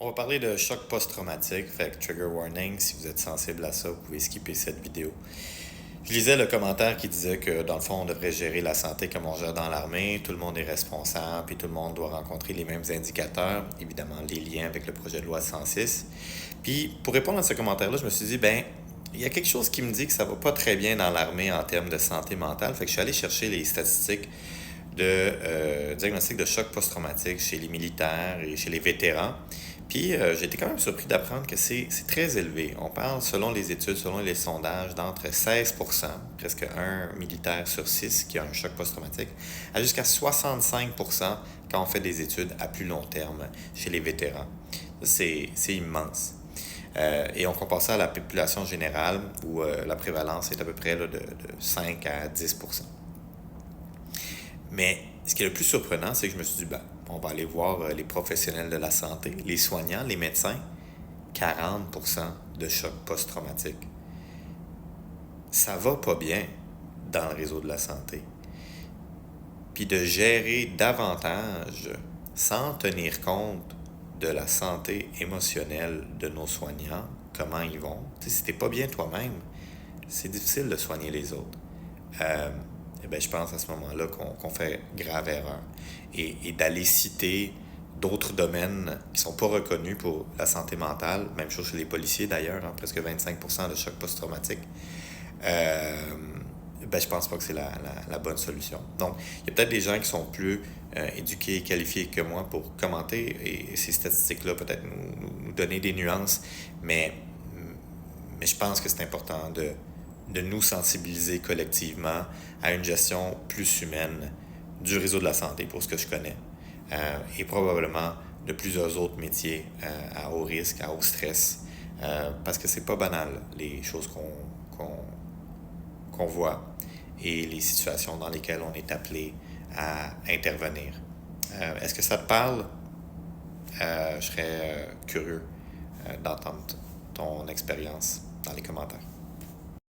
On va parler de choc post-traumatique, fait que trigger warning, si vous êtes sensible à ça, vous pouvez skipper cette vidéo. Je lisais le commentaire qui disait que dans le fond, on devrait gérer la santé comme on gère dans l'armée, tout le monde est responsable, puis tout le monde doit rencontrer les mêmes indicateurs, évidemment les liens avec le projet de loi 106. Puis pour répondre à ce commentaire-là, je me suis dit, il y a quelque chose qui me dit que ça va pas très bien dans l'armée en termes de santé mentale, fait que je suis allé chercher les statistiques de diagnostic de choc post-traumatique chez les militaires et chez les vétérans. Puis j'ai été quand même surpris d'apprendre que c'est très élevé. On parle, selon les études, selon les sondages, d'entre 16%, presque un militaire sur 6 qui a un choc post-traumatique, à jusqu'à 65% quand on fait des études à plus long terme chez les vétérans. C'est immense. Et on compare ça à la population générale où la prévalence est à peu près là, de 5 à 10%. Mais ce qui est le plus surprenant, c'est que je me suis dit, on va aller voir les professionnels de la santé, les soignants, les médecins, 40% de choc post-traumatique. Ça va pas bien dans le réseau de la santé. Puis de gérer davantage sans tenir compte de la santé émotionnelle de nos soignants, comment ils vont. Si t'es pas bien toi-même, c'est difficile de soigner les autres. Je pense à ce moment-là qu'on fait grave erreur. Et d'aller citer d'autres domaines qui ne sont pas reconnus pour la santé mentale, même chose chez les policiers d'ailleurs, presque 25% de choc post-traumatique, je pense pas que c'est la bonne solution. Donc, il y a peut-être des gens qui sont plus éduqués et qualifiés que moi pour commenter et ces statistiques-là peut-être nous donner des nuances, mais je pense que c'est important de nous sensibiliser collectivement à une gestion plus humaine du réseau de la santé, pour ce que je connais, et probablement de plusieurs autres métiers à haut risque, à haut stress, parce que c'est pas banal, les choses qu'on voit et les situations dans lesquelles on est appelé à intervenir. Est-ce que ça te parle? Je serais curieux d'entendre ton expérience dans les commentaires.